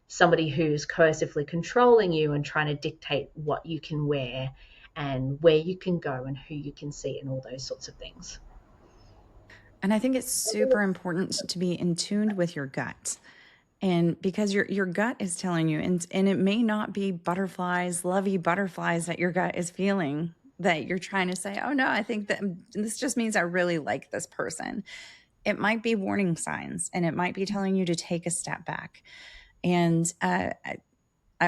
somebody who's coercively controlling you and trying to dictate what you can wear and where you can go and who you can see and all those sorts of things. And I think it's super important to be in tune with your gut. And because your gut is telling you, and it may not be butterflies, lovey butterflies that your gut is feeling, that you're trying to say, oh no, I think that this just means I really like this person. It might be warning signs, and it might be telling you to take a step back. And I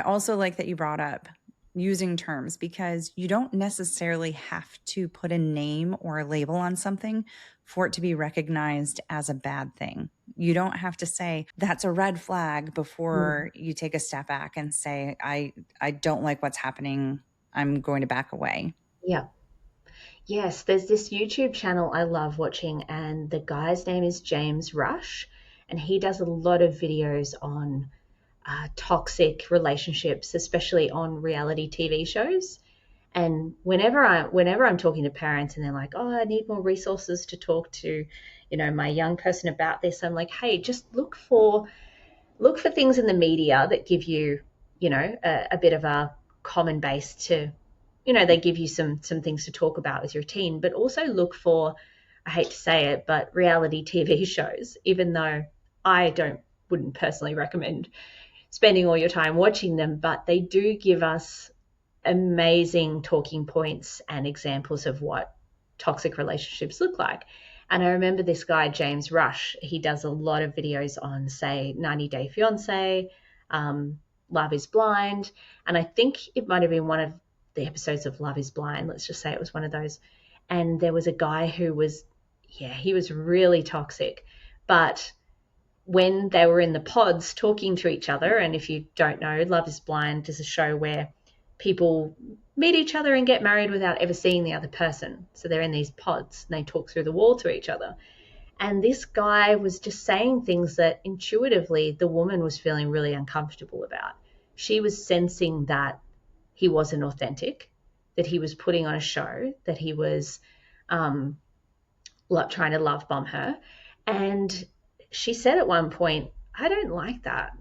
also like that you brought up using terms, because you don't necessarily have to put a name or a label on something for it to be recognized as a bad thing. You don't have to say that's a red flag before you take a step back and say, I don't like what's happening. I'm going to back away. Yeah. Yes, there's this YouTube channel I love watching, and the guy's name is Jas Rush, and he does a lot of videos on toxic relationships, especially on reality TV shows. And whenever I'm talking to parents and they're like, oh, I need more resources to talk to, my young person about this, I'm like, hey, just look for things in the media that give you, a bit of a common base to, they give you some things to talk about with your teen, but also look for, I hate to say it, but reality TV shows, even though I wouldn't personally recommend spending all your time watching them, but they do give us amazing talking points and examples of what toxic relationships look like. And I remember this guy, Jas Rush, he does a lot of videos on, say, 90 Day Fiancé, Love is Blind. And I think it might have been one of the episodes of Love is Blind. Let's just say it was one of those. And there was a guy who was, he was really toxic. But when they were in the pods talking to each other, and if you don't know, Love is Blind is a show where people meet each other and get married without ever seeing the other person. So they're in these pods and they talk through the wall to each other. And this guy was just saying things that intuitively the woman was feeling really uncomfortable about. She was sensing that he wasn't authentic, that he was putting on a show, that he was trying to love bomb her. And she said at one point, I don't like that.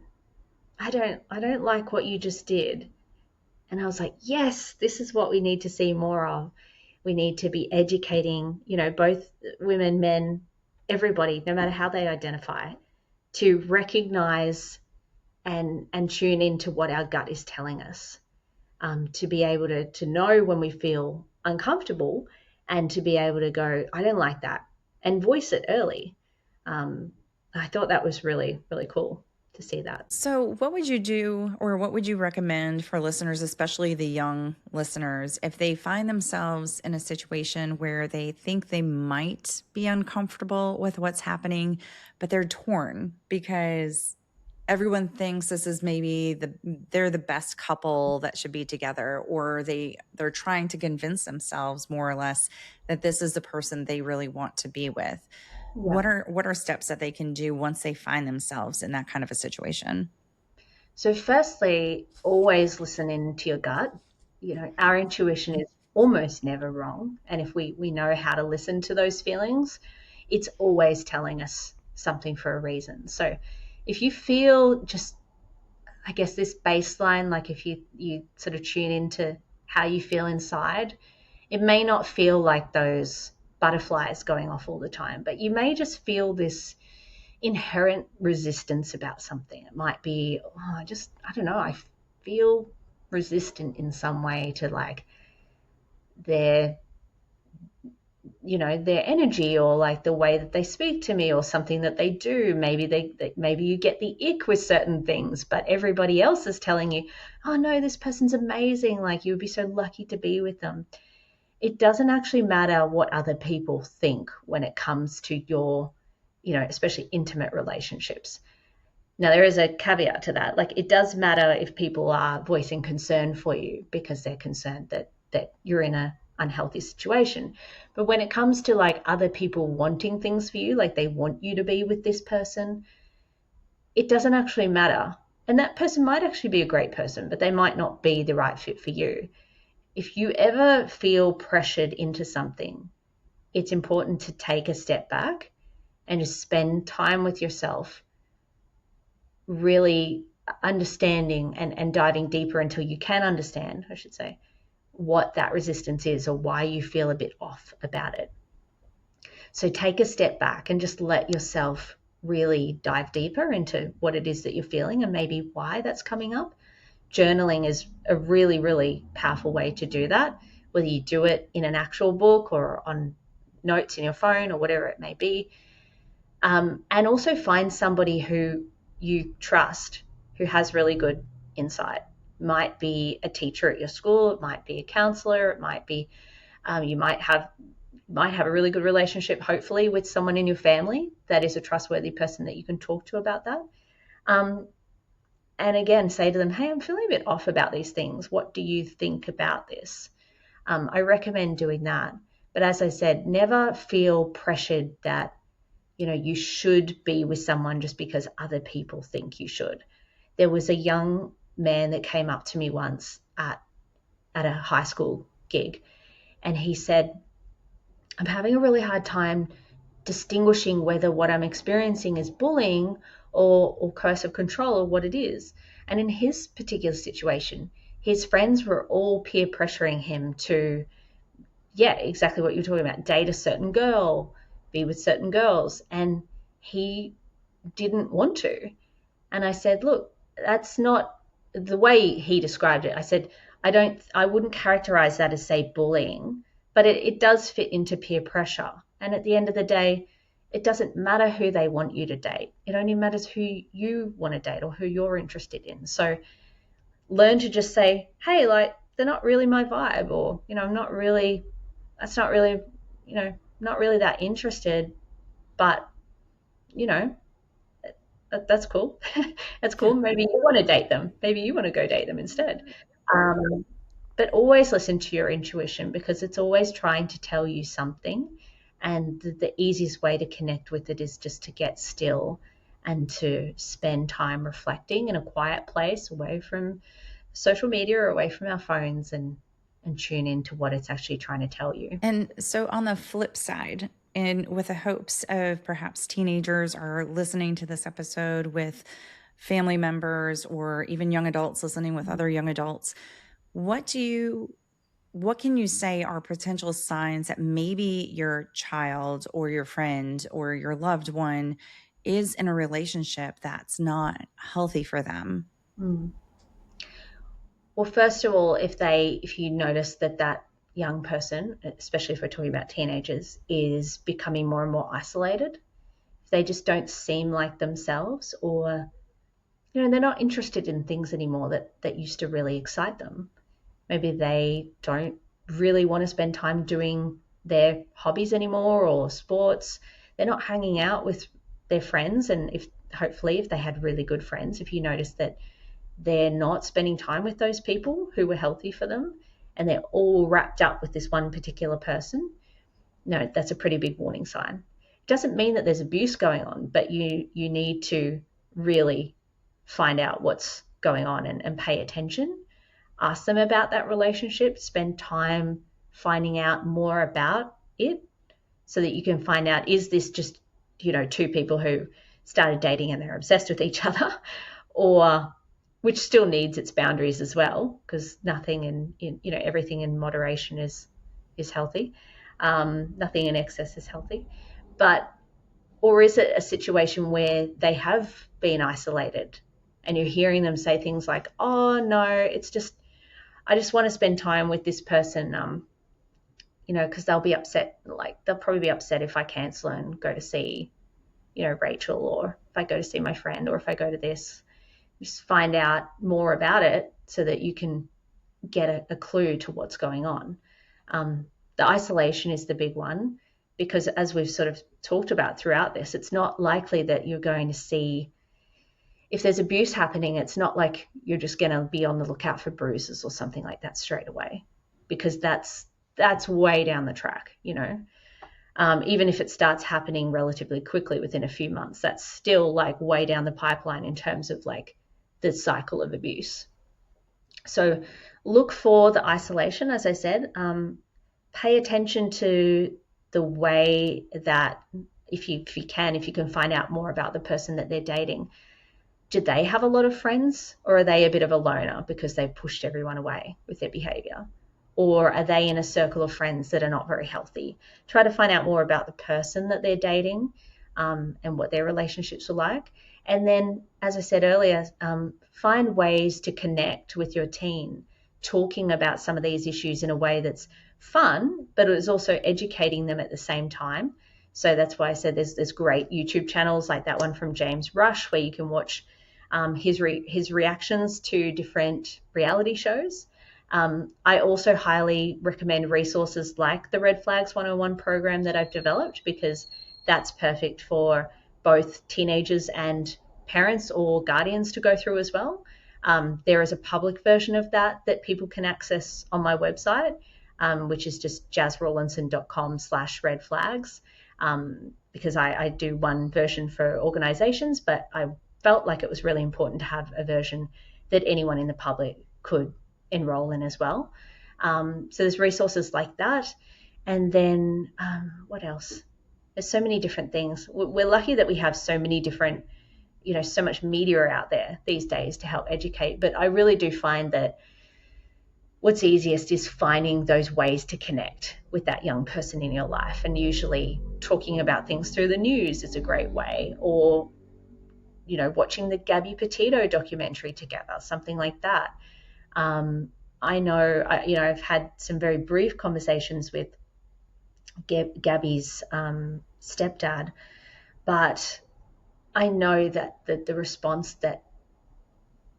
I don't like what you just did. And I was like, yes, this is what we need to see more of. We need to be educating, both women, men, everybody, no matter how they identify, to recognize and tune into what our gut is telling us, to be able to know when we feel uncomfortable and to be able to go, I don't like that, and voice it early. I thought that was really, really cool to see that. So, what would you do, or what would you recommend for listeners, especially the young listeners, if they find themselves in a situation where they think they might be uncomfortable with what's happening, but they're torn because everyone thinks this is maybe they're the best couple that should be together, or they're trying to convince themselves more or less that this is the person they really want to be with. Yeah. What are steps that they can do once they find themselves in that kind of a situation? So, firstly, always listen into your gut. Our intuition is almost never wrong. And if we know how to listen to those feelings, it's always telling us something for a reason. So, if you feel just, I guess, this baseline, like if you sort of tune into how you feel inside, it may not feel like those butterflies going off all the time, but you may just feel this inherent resistance about something. It might be, I don't know, I feel resistant in some way to like their, their energy, or like the way that they speak to me, or something that they do. Maybe you get the ick with certain things, but everybody else is telling you, oh no, this person's amazing. Like you would be so lucky to be with them. It doesn't actually matter what other people think when it comes to your, especially intimate relationships. Now, there is a caveat to that. Like, it does matter if people are voicing concern for you because they're concerned that you're in a unhealthy situation. But when it comes to like other people wanting things for you, like they want you to be with this person, it doesn't actually matter. And that person might actually be a great person, but they might not be the right fit for you. If you ever feel pressured into something, it's important to take a step back and just spend time with yourself, really understanding and diving deeper until you can understand, I should say, what that resistance is or why you feel a bit off about it. So take a step back and just let yourself really dive deeper into what it is that you're feeling and maybe why that's coming up. Journaling is a really, really powerful way to do that, whether you do it in an actual book or on notes in your phone or whatever it may be. And also find somebody who you trust, who has really good insight. Might be a teacher at your school, it might be a counselor, it might be you might have a really good relationship, hopefully, with someone in your family that is a trustworthy person that you can talk to about that. And again, say to them, hey, I'm feeling a bit off about these things. What do you think about this? I recommend doing that. But as I said, never feel pressured that you should be with someone just because other people think you should. There was a young man that came up to me once at a high school gig, and he said, I'm having a really hard time distinguishing whether what I'm experiencing is bullying or coercive control or what it is. And in his particular situation, his friends were all peer pressuring him to, yeah, exactly what you're talking about, date a certain girl, be with certain girls. And he didn't want to. And I said, look, that's not the way he described it. I said, I wouldn't characterize that as, say, bullying, but it does fit into peer pressure. And at the end of the day, it doesn't matter who they want you to date. It only matters who you want to date or who you're interested in. So learn to just say, hey, like, they're not really my vibe, or, I'm not really, that's not really, not really that interested, but, you know, that's cool. That's cool. Maybe you want to date them. Maybe you want to go date them instead. Um, but always listen to your intuition, because it's always trying to tell you something. And the easiest way to connect with it is just to get still and to spend time reflecting in a quiet place, away from social media or away from our phones, and tune into what it's actually trying to tell you. And so, on the flip side, and with the hopes of perhaps teenagers are listening to this episode with family members, or even young adults listening with other young adults, what can you say are potential signs that maybe your child or your friend or your loved one is in a relationship that's not healthy for them? Well, first of all, if you notice that young person, especially if we're talking about teenagers, is becoming more and more isolated, if they just don't seem like themselves, or they're not interested in things anymore that used to really excite them. Maybe they don't really want to spend time doing their hobbies anymore or sports. They're not hanging out with their friends, and if they had really good friends, if you notice that they're not spending time with those people who were healthy for them, and they're all wrapped up with this one particular person, no, that's a pretty big warning sign. It doesn't mean that there's abuse going on, but you need to really find out what's going on and pay attention. Ask them about that relationship, spend time finding out more about it so that you can find out, is this just, two people who started dating and they're obsessed with each other, or which still needs its boundaries as well, because nothing in everything in moderation is healthy. Nothing in excess is healthy. Or is it a situation where they have been isolated and you're hearing them say things like, oh no, I just want to spend time with this person, because they'll be upset. Like, they'll probably be upset if I cancel and go to see, Rachel, or if I go to see my friend, or if I go to this. Just find out more about it so that you can get a clue to what's going on. The isolation is the big one, because as we've sort of talked about throughout this, it's not likely that you're going to see, if there's abuse happening, it's not like you're just going to be on the lookout for bruises or something like that straight away, because that's way down the track, even if it starts happening relatively quickly within a few months, that's still like way down the pipeline in terms of like the cycle of abuse. So look for the isolation, as I said. Pay attention to the way that, if you can find out more about the person that they're dating. Do they have a lot of friends, or are they a bit of a loner because they've pushed everyone away with their behavior? Or are they in a circle of friends that are not very healthy? Try to find out more about the person that they're dating, and what their relationships are like. And then, as I said earlier, find ways to connect with your teen, talking about some of these issues in a way that's fun, but it is also educating them at the same time. So that's why I said there's great YouTube channels like that one from James Rush, where you can watch his reactions to different reality shows. I also highly recommend resources like the Red Flags 101 program that I've developed, because that's perfect for both teenagers and parents or guardians to go through as well. There is a public version of that people can access on my website, which is just jasrawlinson.com/red flags, because I do one version for organizations, but I felt like it was really important to have a version that anyone in the public could enroll in as well. So there's resources like that. And then what else? There's so many different things. We're lucky that we have so many different, so much media out there these days to help educate. But I really do find that what's easiest is finding those ways to connect with that young person in your life. And usually talking about things through the news is a great way, or, watching the Gabby Petito documentary together, something like that. I know, I've had some very brief conversations with Gabby's stepdad, but I know that the response that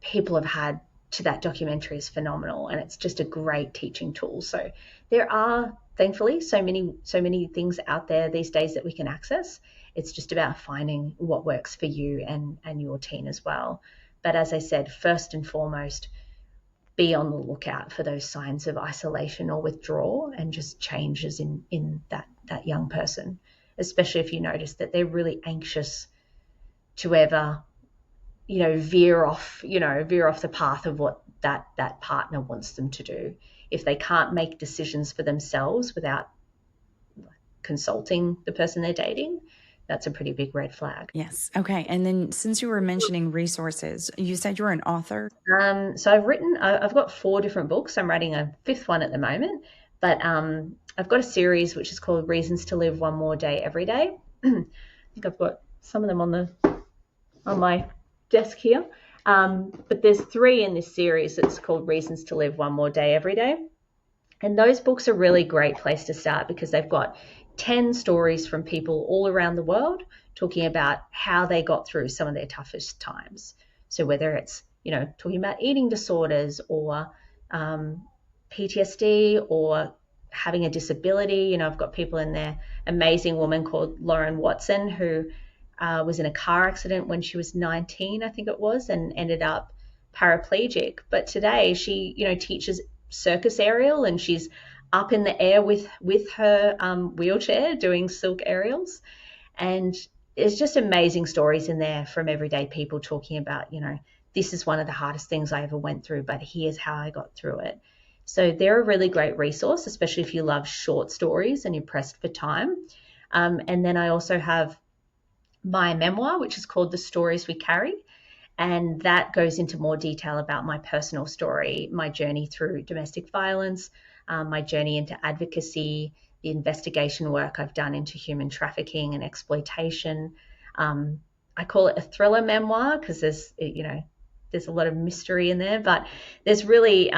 people have had to that documentary is phenomenal, and it's just a great teaching tool. So there are, thankfully, so many things out there these days that we can access. It's just about finding what works for you and your teen as well. But as I said, first and foremost, be on the lookout for those signs of isolation or withdrawal and just changes in that young person, especially if you notice that they're really anxious to ever, veer off the path of what that partner wants them to do. If they can't make decisions for themselves without consulting the person they're dating, that's a pretty big red flag. Yes. Okay. And then, since you were mentioning resources, you said you're an author. So I've got 4 different books. I'm writing a 5th one at the moment, but I've got a series which is called Reasons to Live One More Day Every Day. I think I've got some of them on my desk here. But there's 3 in this series. It's called Reasons to Live One More Day Every Day. And those books are a really great place to start because they've got 10 stories from people all around the world talking about how they got through some of their toughest times. So whether it's, talking about eating disorders or PTSD or having a disability. I've got people in there, amazing woman called Lauren Watson who was in a car accident when she was 19, I think it was, and ended up paraplegic. But today she, teaches circus aerial, and she's up in the air with her wheelchair doing silk aerials. And there's just amazing stories in there from everyday people talking about, this is one of the hardest things I ever went through, but here's how I got through it. So they're a really great resource, especially if you love short stories and you're pressed for time. And then I also have my memoir, which is called The Stories We Carry. And that goes into more detail about my personal story, my journey through domestic violence, my journey into advocacy, the investigation work I've done into human trafficking and exploitation. I call it a thriller memoir because there's a lot of mystery in there, but there's really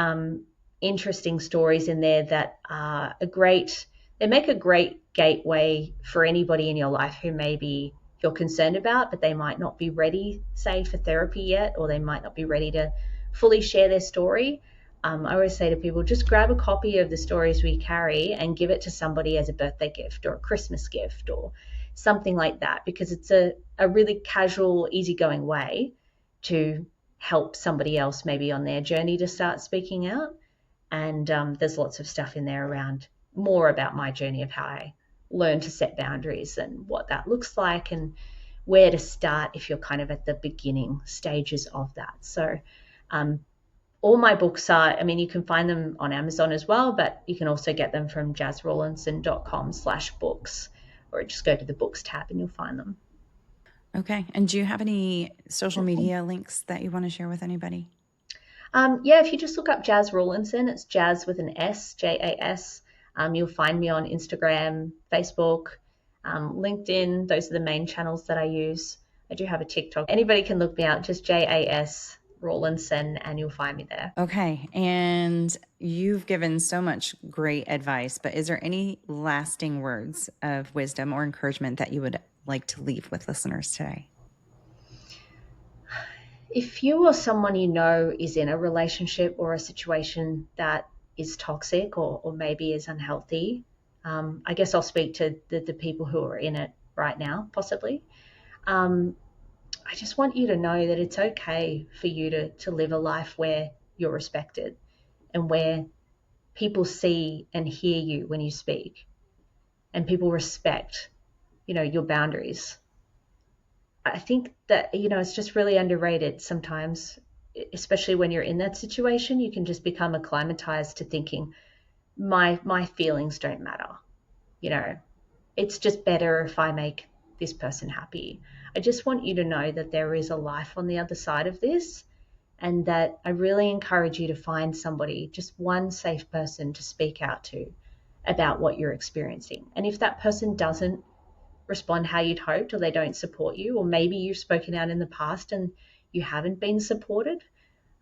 interesting stories in there that are they make a great gateway for anybody in your life who maybe you're concerned about, but they might not be ready, say, for therapy yet, or they might not be ready to fully share their story. I always say to people, just grab a copy of The Stories We Carry and give it to somebody as a birthday gift or a Christmas gift or something like that, because it's a really casual, easygoing way to help somebody else maybe on their journey to start speaking out. And there's lots of stuff in there around more about my journey of how I learn to set boundaries and what that looks like and where to start if you're kind of at the beginning stages of that. So all my books are, you can find them on Amazon as well, but you can also get them from jasrawlinson.com/books, or just go to the books tab and you'll find them. Okay. And do you have any social media links that you want to share with anybody? If you just look up Jas Rawlinson, it's Jas with an S, Jas. You'll find me on Instagram, Facebook, LinkedIn. Those are the main channels that I use. I do have a TikTok. Anybody can look me out, just Jas Rawlinson, and you'll find me there. Okay. And you've given so much great advice, but is there any lasting words of wisdom or encouragement that you would like to leave with listeners today? If you or someone you know is in a relationship or a situation that is toxic or maybe is unhealthy, I guess I'll speak to the people who are in it right now, possibly. I just want you to know that it's okay for you to live a life where you're respected and where people see and hear you when you speak and people respect, your boundaries. I think that, it's just really underrated sometimes, especially when you're in that situation. You can just become acclimatized to thinking my feelings don't matter. It's just better if I make this person happy. I just want you to know that there is a life on the other side of this, and that I really encourage you to find somebody, just one safe person to speak out to about what you're experiencing. And if that person doesn't respond how you'd hoped, or they don't support you, or maybe you've spoken out in the past and you haven't been supported,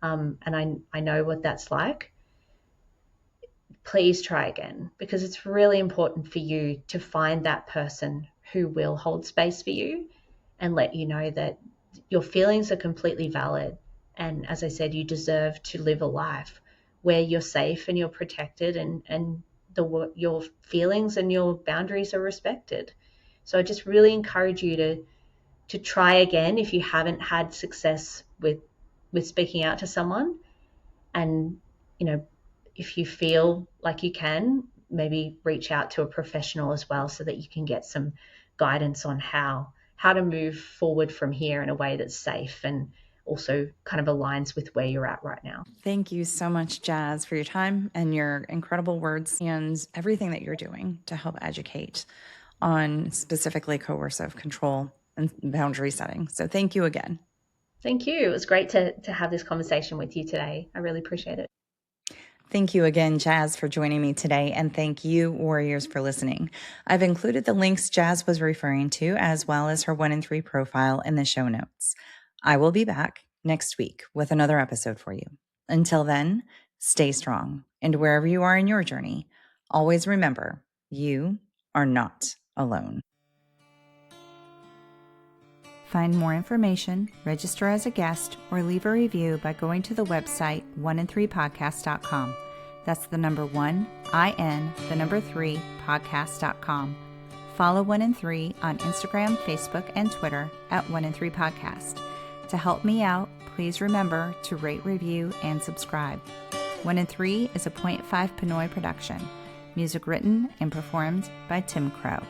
and I know what that's like, please try again, because it's really important for you to find that person who will hold space for you and let you know that your feelings are completely valid. And as I said, you deserve to live a life where you're safe and you're protected, and your feelings and your boundaries are respected. So I just really encourage you to try again if you haven't had success with speaking out to someone. And, if you feel like you can, maybe reach out to a professional as well so that you can get some guidance on how to move forward from here in a way that's safe and also kind of aligns with where you're at right now. Thank you so much, Jas, for your time and your incredible words and everything that you're doing to help educate on specifically coercive control and boundary setting. So thank you again. Thank you. It was great to have this conversation with you today. I really appreciate it. Thank you again, Jas, for joining me today, and thank you, Warriors, for listening. I've included the links Jas was referring to, as well as her 1 in 3 profile in the show notes. I will be back next week with another episode for you. Until then, stay strong, and wherever you are in your journey, always remember, you are not alone. Find more information, register as a guest, or leave a review by going to the website 1in3podcast.com. That's the number 1, IN, the number 3, podcast.com. Follow 1 in 3 on Instagram, Facebook, and Twitter at 1 in 3 podcast. To help me out, please remember to rate, review, and subscribe. 1 in 3 is a .5 Pinoy production. Music written and performed by Tim Crow.